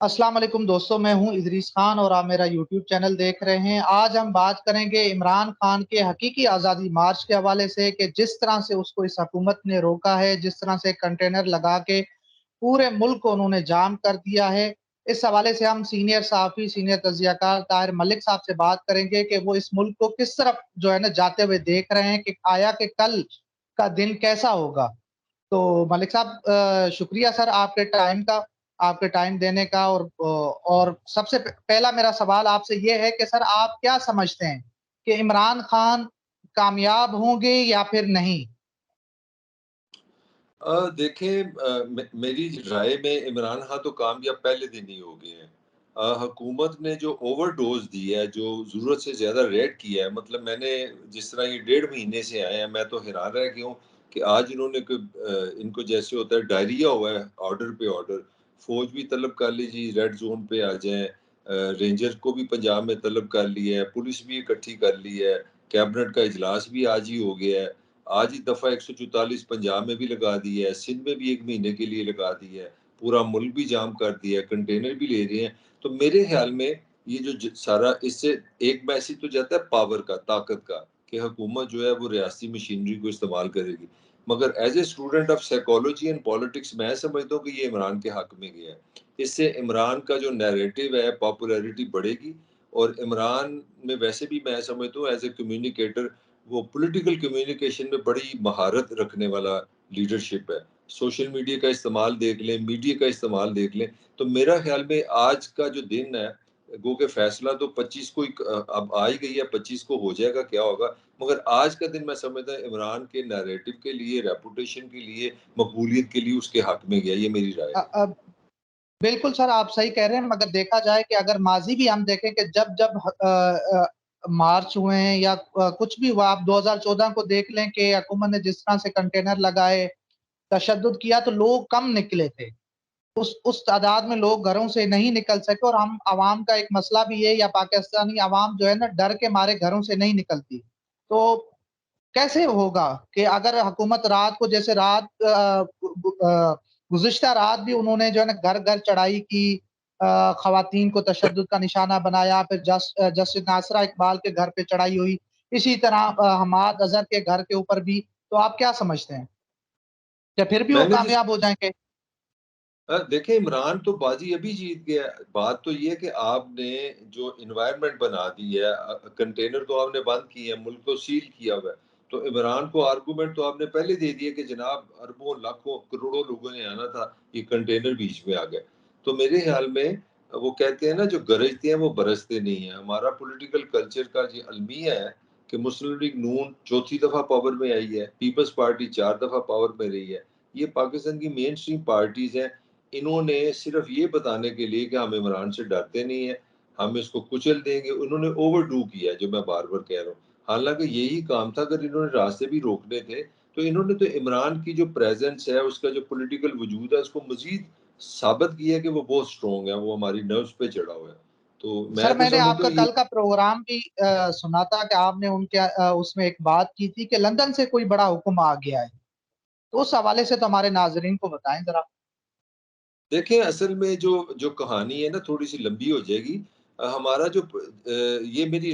अस्सलाम वालेकुम दोस्तों, मैं हूं इदरीस खान और आप मेरा यूट्यूब चैनल देख रहे हैं। आज हम बात करेंगे इमरान खान के हकीकी आज़ादी मार्च के हवाले से कि जिस तरह से उसको इस हुकूमत ने रोका है, जिस तरह से कंटेनर लगा के पूरे मुल्क को उन्होंने जाम कर दिया है। इस हवाले से हम सीनियर सहाफ़ी, सीनियर तज़कियाकार ताहिर मलिक साहब से बात करेंगे कि वो इस मुल्क को किस तरफ जो है ना जाते हुए देख रहे हैं कि आया कि कल का दिन कैसा होगा। तो मलिक साहब, शुक्रिया सर आपके टाइम देने का। और सबसे पहला मेरा सवाल आपसे ये है कि सर आप क्या समझते हैं कि इमरान खान कामयाब होंगे या फिर नहीं? देखिए, मेरी राय में इमरान खान तो कामयाब पहले दिन ही हो गए हैं। हुकूमत ने जो ओवरडोज दी है, जो ज़रूरत से ज़्यादा रेड किया है, मतलब मैंने जिस तरह ये 1.5 महीने से आए हैं, मैं तो हैरान रह गया हूँ कि आज इन्होंने इनको जैसे होता है डायरिया हुआ है, ऑर्डर पे ऑर्डर। फौज भी तलब कर लीजिए, रेड जोन पे आ जाए। रेंजर को भी पंजाब में तलब कर लिया है, पुलिस भी इकट्ठी कर ली है, कैबिनेट का इजलास भी आज ही हो गया है। आज ही दफा 144 पंजाब में भी लगा दी है, सिंध में भी 1 महीने के लिए लगा दी है, पूरा मुल्क भी जाम कर दिया है, कंटेनर भी ले रहे हैं। तो मेरे ख्याल में ये जो सारा, इससे एक मैसेज तो जाता है पावर का, ताकत का, कि हुकूमत जो है वो रियासती मशीनरी को इस्तेमाल करेगी। मगर as a student of psychology and politics मैं समझता हूँ कि ये इमरान के हक में गया है। इससे इमरान का जो नैरेटिव है, पॉपुलैरिटी बढ़ेगी। और इमरान में वैसे भी मैं समझता हूँ एज ए कम्युनिकेटर, वो पॉलिटिकल कम्युनिकेशन में बड़ी महारत रखने वाला लीडरशिप है। सोशल मीडिया का इस्तेमाल देख लें, मीडिया का इस्तेमाल देख लें, तो मेरा ख्याल में आज का जो दिन है, गो के फैसला तो 25 को ही अब आ ही गई है, 25 को हो जाएगा क्या होगा। मगर आज का दिन मैं समझता हूँ इमरान के नैरेटिव के लिए, रेपुटेशन के लिए, मकबूलियत के लिए उसके हक में गया। ये मेरी राय अ, है। अ, बिल्कुल सर, आप सही कह रहे हैं, मगर देखा जाए कि अगर माज़ी भी हम देखें कि जब मार्च हुए हैं या कुछ भी हुआ, आप 2014 को देख लें कि हुकूमत ने जिस तरह से कंटेनर लगाए, तशद्दुद किया तो लोग कम निकले थे। उस तादाद में लोग घरों से नहीं निकल सके और हम अवाम का एक मसला भी है, या पाकिस्तानी अवाम जो है ना डर के मारे घरों से नहीं निकलती। तो कैसे होगा कि अगर हुकूमत रात को जैसे गुज़िश्ता रात भी उन्होंने जो है ना घर-घर चढ़ाई की, ख़वातीन को तशद्दुद का निशाना बनाया, फिर जस्टिस नासरा इकबाल के घर पे चढ़ाई हुई, इसी तरह हमाद अज़हर के घर के ऊपर भी। तो आप क्या समझते हैं? क्या फिर भी वो मैंने जिस कामयाब हो जाएँगे? देखिए, इमरान तो बाजी अभी जीत गया है। बात तो ये है कि आपने जो एनवायरनमेंट बना दी है, कंटेनर तो आपने बंद किए हैं, मुल्क तो सील किया हुआ है। तो इमरान को आर्गुमेंट तो आपने पहले दे दिया कि जनाब अरबों लाखों करोड़ों लोगों ने आना था, ये कंटेनर बीच में आ गया। तो मेरे ख्याल में वो कहते हैं ना, जो गरजते हैं वो बरसते नहीं है। हमारा पॉलिटिकल कल्चर का ये अलमिया है कि मुस्लिम लीग नून चौथी दफा पावर में आई है, पीपल्स पार्टी 4 दफा पावर में रही है। ये पाकिस्तान की मेन स्ट्रीम पार्टीज हैं। इन्होंने सिर्फ ये बताने के लिए कि हम इमरान से डरते नहीं है, हम इसको कुचल देंगे, उन्होंने ओवरडू किया है, जो मैं बार बार कह रहा हूँ। हालांकि यही काम था, अगर इन्होंने रास्ते भी रोकने थे, तो इन्होंने तो इमरान की जो प्रेजेंस है, उसका जो पॉलिटिकल वजूद है, उसको मजीद साबित किया कि वो बहुत स्ट्रॉन्ग है, वो हमारी नर्व्स पे चढ़ा हुआ है। तो सर, मैं तो मैंने समझता आपका हूँ ये। कल का प्रोग्राम भी सुना था कि आपने उसमें एक बात की थी कि लंदन से कोई बड़ा हुक्म आ गया है। तो उस हवाले से तो हमारे नाज़रीन को बताएँ ज़रा। देखिए, असल में जो जो कहानी है ना, थोड़ी-सी लंबी हो जाएगी। हमारा जो ये मेरी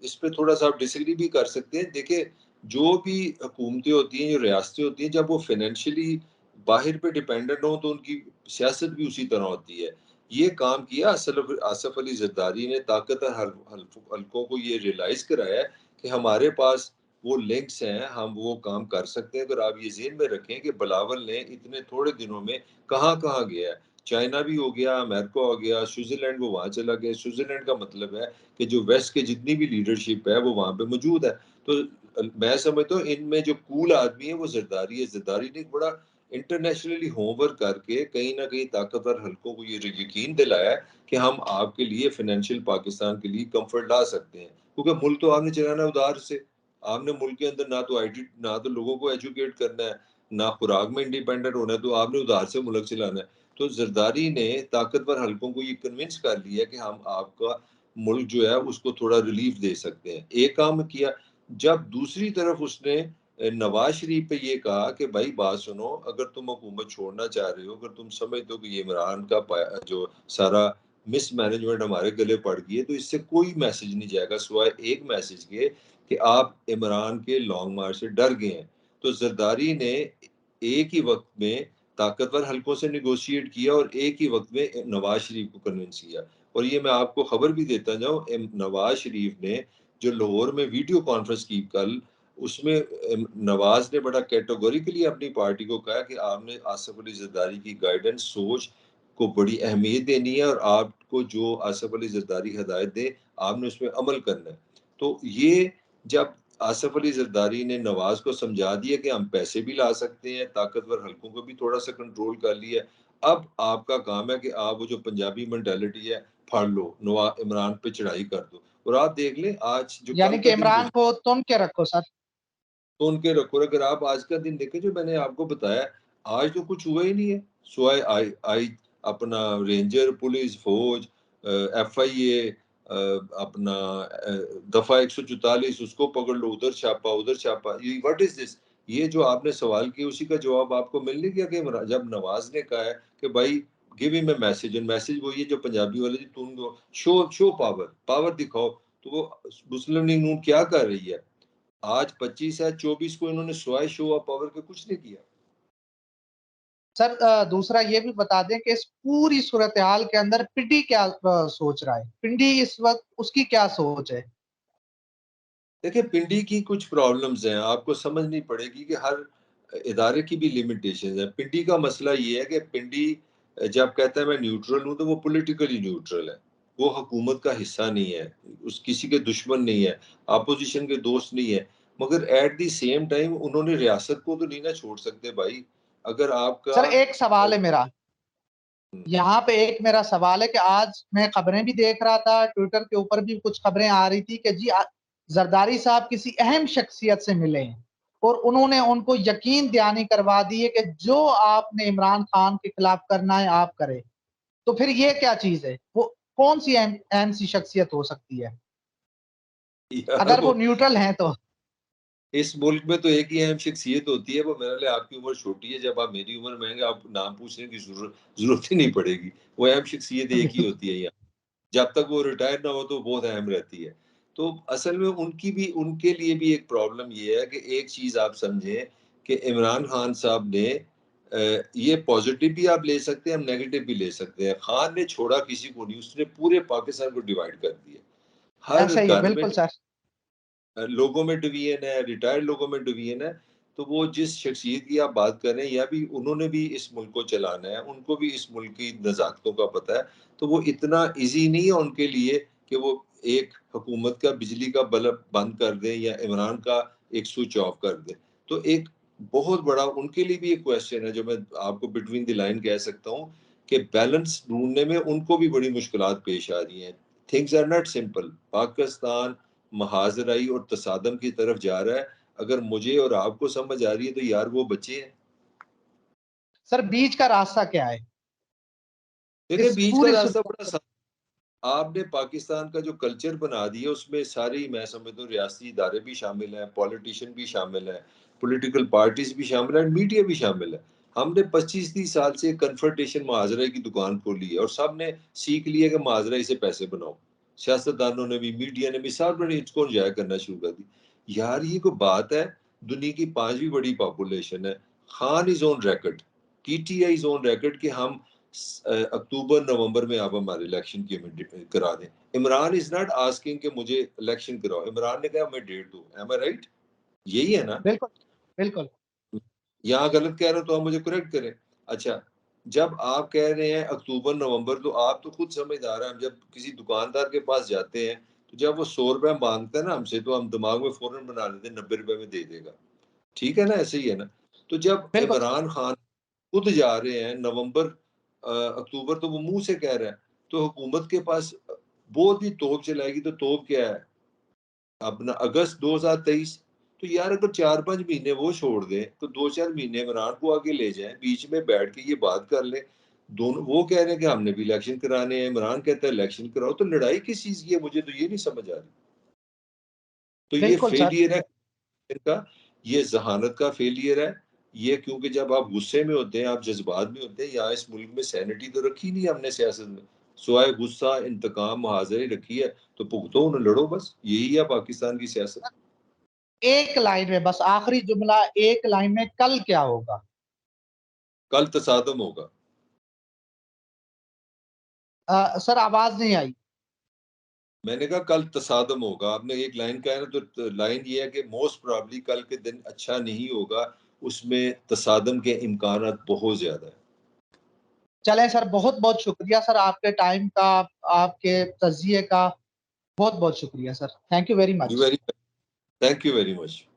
इस पे थोड़ा-सा आप डिसएग्री भी कर सकते हैं। देखिए, जो भी हुकूमतें होती हैं, जो रियासतें होती हैं, जब वो फाइनेंशियली बाहर पे डिपेंडेंट हों, तो उनकी सियासत भी उसी तरह होती है। ये काम किया आसिफ अली ज़रदारी ने, ताकतवर हल्कों को ये रियलाइज़ कराया है कि हमारे पास वो लिंक्स हैं, हम वो काम कर सकते हैं। अगर आप ये ज़हन में रखें कि बिलावल ने इतने थोड़े दिनों में कहाँ-कहाँ गया है। चाइना भी हो गया, अमेरिका हो गया, स्विट्ज़रलैंड वो वहाँ चला गया। स्विट्ज़रलैंड का मतलब है कि जो वेस्ट के जितनी भी लीडरशिप है, वो वहाँ पे मौजूद है। तो मैं समझता हूँ इनमें जो कूल आदमी है वो ज़रदारी है। ज़रदारी ने एक बड़ा इंटरनेशनली होमवर्क करके कहीं न कहीं ताकतवर हल्कों को ये यकीन दिलाया है कि हम आपके लिए फाइनेंशियल पाकिस्तान के लिए कम्फर्ट ला सकते हैं। क्योंकि मुल्क तो आपने चलाना है उधार से। आपने मुल्क के अंदर ना तो लोगों को एजुकेट करना है, ना खुराक में इंडिपेंडेंट होना है, तो आपने उधार से मुल्क चलाना है। तो ज़रदारी ने ताकतवर हल्कों को ये कन्विंस कर लिया कि हम आपका मुल्क जो है उसको थोड़ा रिलीफ दे सकते हैं। एक काम किया। जब दूसरी तरफ उसने नवाज शरीफ पे ये कहा कि भाई बात सुनो, अगर तुम हुकूमत छोड़ना चाह रहे हो, अगर तुम समझते हो कि ये इमरान का जो सारा मिसमैनेजमेंट हमारे गले पड़ गई है, तो इससे कोई मैसेज नहीं जाएगा सिवाय एक मैसेज के कि आप इमरान के लॉन्ग मार्च से डर गए हैं। तो जरदारी ने एक ही वक्त में ताकतवर हलकों से निगोशिएट किया और एक ही वक्त में नवाज शरीफ को कन्विंस किया। और ये मैं आपको खबर भी देता जाऊं, नवाज शरीफ ने जो लाहौर में वीडियो कॉन्फ्रेंस की कल, उसमें नवाज ने बड़ा कैटेगोरिकली अपनी पार्टी को कहा कि आपने आसिफ अली जरदारी की गाइडेंस सोच को बड़ी अहमियत देनी है और आपको जो आसिफ अली जरदारी हिदायत दे आपने उसमें अमल करना है। तो ये जब आसिफ अली जरदारी ने नवाज को समझा दिया कि हम पैसे भी ला सकते हैं, ताकतवर हलकों को भी थोड़ा सा कंट्रोल कर लिया, अब आपका काम है कि आप वो जो पंजाबी मेंटालिटी है फाड़ लो, नवाज इमरान पे चढ़ाई कर दो। और आप देख लें आज जो यानी कल कि का दिन इमरान को तुम के रखो सर। तो उनके रखो। अगर आप आज का दिन देखें जो मैंने आपको बताया, आज तो कुछ हुआ ही नहीं है सिवाय आई आई अपना रेंजर पुलिस फौज, FIA, अपना दफा 144 उसको पकड़ लो, उधर छापा, ये व्हाट इज दिस। ये जो आपने सवाल किया उसी का जवाब आपको मिल नहीं गया कि जब नवाज ने कहा है कि भाई give him a message, and message वो ये जो पंजाबी वाले जी तुम शो शो पावर, पावर दिखाओ। तो वो मुस्लिम लीग नून क्या कर रही है, आज 25 है, 24 को इन्होंने स्वाय शो ऑफ पावर के कुछ नहीं किया। सर दूसरा ये भी बता दें कि इस पूरी सूरत हाल के अंदर पिंडी क्या सोच रहा है, पिंडी इस वक्त उसकी क्या सोच है? देखिए पिंडी की कुछ प्रॉब्लम्स हैं, आपको समझनी पड़ेगी कि हर इदारे की भी लिमिटेशंस है। पिंडी का मसला ये है कि पिंडी जब कहता है मैं न्यूट्रल हूं, तो वो पॉलिटिकली न्यूट्रल है, वो हुकूमत का हिस्सा नहीं है, उस किसी के दुश्मन नहीं है, अपोजिशन के दोस्त नहीं है। मगर एट द सेम टाइम उन्होंने रियासत को तो नहीं ना छोड़ सकते भाई। अगर आपका सर एक सवाल है मेरा, यहाँ पे एक मेरा सवाल है कि आज मैं खबरें भी देख रहा था, ट्विटर के ऊपर भी कुछ खबरें आ रही थी कि जी जरदारी साहब किसी अहम शख्सियत से मिले हैं और उन्होंने उनको यकीन दहानी करवा दी है कि जो आपने इमरान खान के खिलाफ करना है आप करें। तो फिर ये क्या चीज है, वो कौन सी अहम अहम सी शख्सियत हो सकती है यार अगर वो वो न्यूट्रल हैं तो? इस मुल्क में तो एक ही अहम शख्सियत होती है, वो मेरे लिए आपकी उम्र छोटी है, जब आप मेरी उम्र में आएंगे आप नाम पूछने की जरूरत ही नहीं पड़ेगी। वो अहम शख्सियत एक ही होती है यहाँ, जब तक वो रिटायर ना हो तो बहुत अहम रहती है। तो असल में उनके लिए भी एक प्रॉब्लम ये है कि एक चीज आप समझें कि इमरान खान साहब ने ये पॉजिटिव भी आप ले सकते हैं, हम नेगेटिव भी ले सकते हैं। खान ने छोड़ा किसी को नहीं, उसने पूरे पाकिस्तान को डिवाइड कर दिया। हर ऐसा ही है घर में बिल्कुल सर। लोगों में डिवीजन है, रिटायर्ड लोगों में डिवीजन है। तो वो जिस शख्सियत की आप बात कर रहे हैं, या भी उन्होंने भी इस मुल्क को चलाना है, उनको भी इस मुल्क की नज़ाकतों का पता है। तो वो इतना इजी नहीं है उनके लिए कि वो एक हुकूमत का बिजली का बल्ब बंद कर दें या इमरान का एक स्विच ऑफ कर दें। तो एक बहुत बड़ा उनके लिए भी एक क्वेश्चन है जो मैं आपको बिटवीन द लाइन कह सकता हूँ कि बैलेंस ढूंढने में उनको भी बड़ी मुश्किलात पेश आ रही हैं। Things are not simple. Pakistan महाजराई और तसादम की तरफ जा रहा है। अगर मुझे और आपको समझ आ रही है तो यार वो बच्चे हैं। सर बीच का रास्ता क्या है देखिए इस बीच का पूरी रास्ता सूरत? बड़ा आपने पाकिस्तान का जो कल्चर बना दिया उसमें सारी मैं समझता हूँ रियासती इदारे भी शामिल हैं, पॉलिटिशियन भी शामिल हैं, पॉलिटिकल पार्टीज भी शामिल हैं, मीडिया भी शामिल है। हमने 25-30 साल से कन्फ्रंटेशन मुहाजरे की दुकान खोली है और सब ने सीख लिया कि मुहाजरे से पैसे बनाओ। सियासतदानों ने भी, मीडिया ने भी, सब ने इसको इंजॉय करना शुरू कर दी। यार ये कोई बात है, दुनिया की 5वीं बड़ी पॉपुलेशन है। Khan is on record, PTI is on record कि हम अक्टूबर नवंबर में आप हमारे इलेक्शन की करा दें। इमरान इज नॉट आस्किंग कि मुझे इलेक्शन कराओ, इमरान ने कहा हमें डेट दो। एम आई राइट? यही है ना? बिल्कुल बिल्कुल। यहाँ गलत कह रहे हो तो आप मुझे करेक्ट करें। अच्छा, जब आप कह रहे हैं अक्टूबर नवंबर, तो आप तो खुद समझदार हैं। हम जब किसी दुकानदार के पास जाते हैं तो जब वो 100 रुपए मांगता है ना हमसे, तो हम दिमाग में फौरन बना लेते हैं 90 रुपए में दे देगा। ठीक है ना? ऐसे ही है ना? तो जब बिल्कुल सर। इमरान खान खुद जा रहे हैं नवंबर अक्टूबर, तो वो मुंह से कह रहा है, तो हुकूमत के पास बहुत ही तोप चलाएगी। तो तोप क्या है? अपना अगस्त 2023। तो यार अगर 4-5 महीने वो छोड़ दें तो 2-4 महीने इमरान को आगे ले जाएं, बीच में बैठ के ये बात कर लें। दोनों वो कह रहे हैं कि हमने भी इलेक्शन कराने हैं, इमरान कहता है इलेक्शन कराओ, तो लड़ाई किस चीज की है? मुझे तो ये नहीं समझ आ रही। तो ये बिल्कुल सर। फेलियर है इनका। ये ज़हानत का फेलियर है। ये क्योंकि जब आप गुस्से में होते हैं, आप जज़्बात में होते हैं, यहाँ इस मुल्क में सैनिटी तो रखी नहीं हमने सियासत में। सिवाय गुस्सा, इंतकाम, मुहाज़रे रखी है, तो भुगतो उन्हें, लड़ो बस। यही है पाकिस्तान की सियासत। एक लाइन में बस आखिरी जुमला, एक लाइन में, कल क्या होगा? कल तसादम होगा। सर आवाज नहीं आई। मैंने कहा कल तसादम होगा। आपने एक लाइन कहा है ना, तो लाइन ये है कि मोस्ट प्रोबेबली कल के दिन अच्छा नहीं होगा, उसमें तसादम के इम्कानात बहुत ज़्यादा है। चलें सर, बहुत-बहुत शुक्रिया सर आपके टाइम का, आपके तज़िये का, बहुत-बहुत शुक्रिया sir. Thank you very you much. Very thank you very much.